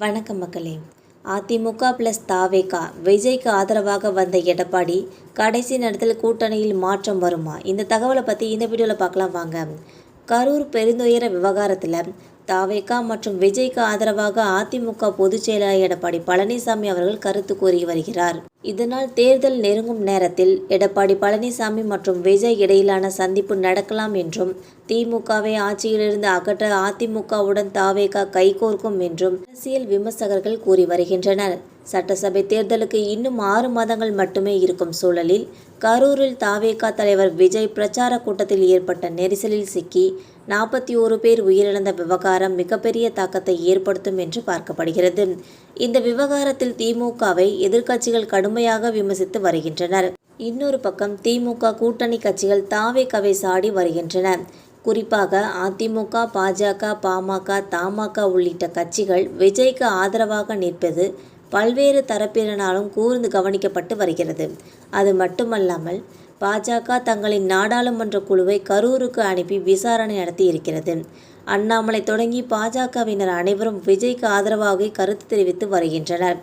வணக்கம் மக்களே. அதிமுக ப்ளஸ் தாவேகா விஜய்க்கு ஆதரவாக வந்த எடப்பாடி கடைசி நேரத்தில் கூட்டணியில் மாற்றம் வருமா? இந்த தகவலை பற்றி இந்த வீடியோவில் பார்க்கலாம் வாங்க. கரூர் பெருந்துயர விவகாரத்தில் தாவேகா மற்றும் விஜய்க்கு ஆதரவாக அதிமுக பொதுச் செயலாளர் எடப்பாடி பழனிசாமி அவர்கள் கருத்து கூறி வருகிறார். இதனால் தேர்தல் நெருங்கும் நேரத்தில் எடப்பாடி பழனிசாமி மற்றும் விஜய் இடையிலான சந்திப்பு நடக்கலாம் என்றும் திமுகவை ஆட்சியிலிருந்து அகற்ற அதிமுகவுடன் தாவேகா கைகோர்க்கும் என்றும் அரசியல் விமர்சகர்கள் கூறி வருகின்றனர். சட்டசபை தேர்தலுக்கு இன்னும் 6 மாதங்கள் மட்டுமே இருக்கும் சூழலில் கரூரில் தாவேகா தலைவர் விஜய் பிரச்சார கூட்டத்தில் ஏற்பட்ட நெரிசலில் சிக்கி 41 பேர் உயிரிழந்த விவகாரம் மிகப்பெரிய தாக்கத்தை ஏற்படுத்தும் என்று பார்க்கப்படுகிறது. இந்த விவகாரத்தில் திமுகவை எதிர்க்கட்சிகள் கடுமையாக விமர்சித்து வருகின்றனர். இன்னொரு பக்கம் திமுக கூட்டணி கட்சிகள் தாவேகாவை சாடி வருகின்றன. குறிப்பாக அதிமுக, பாஜக, பாமக, தமாக உள்ளிட்ட கட்சிகள் விஜய்க்கு ஆதரவாக நிற்பது பல்வேறு தரப்பினராலும் கூர்ந்து கவனிக்கப்பட்டு வருகிறது. அது மட்டுமல்லாமல் பாஜக தங்களின் நாடாளுமன்ற குழுவை கரூருக்கு அனுப்பி விசாரணை நடத்தி இருக்கிறது. அண்ணாமலை தொடங்கி பாஜகவினர் அனைவரும் விஜய்க்கு ஆதரவாக கருத்து தெரிவித்து வருகின்றனர்.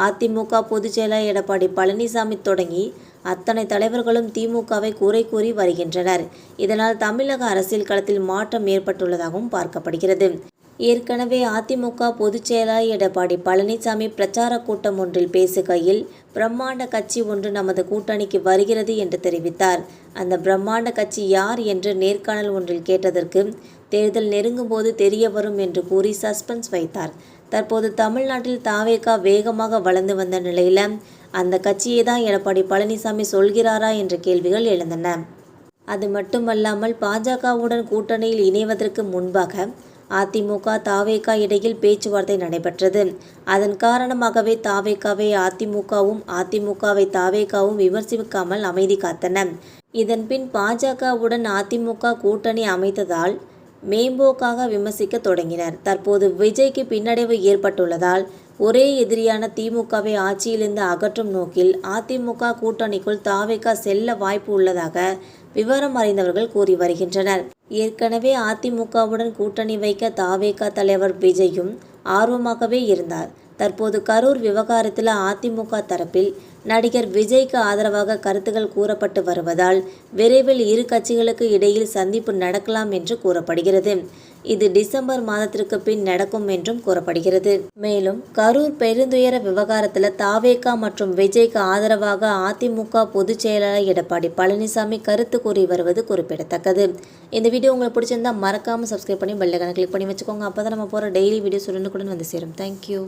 அதிமுக பொதுச் செயலாளர் எடப்பாடி பழனிசாமி தொடங்கி அத்தனை தலைவர்களும் திமுகவை குறை கூறி வருகின்றனர். இதனால் தமிழக அரசியல் களத்தில் மாற்றம் ஏற்பட்டுள்ளதாகவும் பார்க்கப்படுகிறது. ஏற்கனவே அதிமுக பொதுச் செயலாளர் எடப்பாடி பழனிசாமி பிரச்சார கூட்டம் ஒன்றில் பேசுகையில் பிரம்மாண்ட கட்சி ஒன்று நமது கூட்டணிக்கு வருகிறது என்று தெரிவித்தார். அந்த பிரம்மாண்ட கட்சி யார் என்று நேர்காணல் ஒன்றில் கேட்டதற்கு தேர்தல் நெருங்கும் போது தெரிய வரும் என்று கூறி சஸ்பென்ஸ் வைத்தார். தற்போது தமிழ்நாட்டில் தாவேகா வேகமாக வளர்ந்து வந்த நிலையில் அந்த கட்சியை தான் எடப்பாடி பழனிசாமி சொல்கிறாரா என்ற கேள்விகள் எழுந்தன. அது மட்டுமல்லாமல் பாஜகவுடன் கூட்டணியில் இணைவதற்கு முன்பாக அதிமுக தாவேகா இடையில் பேச்சுவார்த்தை நடைபெற்றது. அதன் காரணமாகவே தாவேகாவை அதிமுகவும் அதிமுகவை தாவேகாவும் விமர்சிக்காமல் அமைதி காத்தன. இதன்பின் பாஜகவுடன் அதிமுக கூட்டணி அமைத்ததால் மேம்போக்காக விமர்சிக்க தொடங்கினர். தற்போது விஜய்க்கு பின்னடைவு ஏற்பட்டுள்ளதால் ஒரே எதிரியான திமுகவை ஆட்சியிலிருந்து அகற்றும் நோக்கில் அதிமுக கூட்டணிக்குள் தாவேகா செல்ல வாய்ப்பு உள்ளதாக விவரம் அறிந்தவர்கள் கூறி வருகின்றனர். ஏற்கனவே அதிமுகவுடன் கூட்டணி வைக்க தாவேகா தலைவர் விஜயும் ஆர்வமாகவே இருந்தார். தற்போது கரூர் விவகாரத்தில் அதிமுக தரப்பில் நடிகர் விஜய்க்கு ஆதரவாக கருத்துக்கள் கூறப்பட்டு வருவதால் விரைவில் இரு கட்சிகளுக்கு இடையில் சந்திப்பு நடக்கலாம் என்று கூறப்படுகிறது. இது டிசம்பர் மாதத்திற்கு பின் நடக்கும் என்றும் கூறப்படுகிறது. மேலும் கரூர் பெருந்துயர விவகாரத்தில் தாவேகா மற்றும் விஜய்க்கு ஆதரவாக அதிமுக பொதுச் செயலாளர் எடப்பாடி பழனிசாமி கருத்து கூறி வருவது குறிப்பிடத்தக்கது. இந்த வீடியோ உங்களுக்கு பிடிச்சிருந்தா மறக்காமல் சப்ஸ்கிரைப் பண்ணி பெல் ஐகானை கிளிக் பண்ணி வச்சுக்கோங்க. அப்போ தான் நம்ம போகிற டெய்லி வீடியோஸ் உடனுக்குடன் வந்து சேரும். தேங்க்யூ.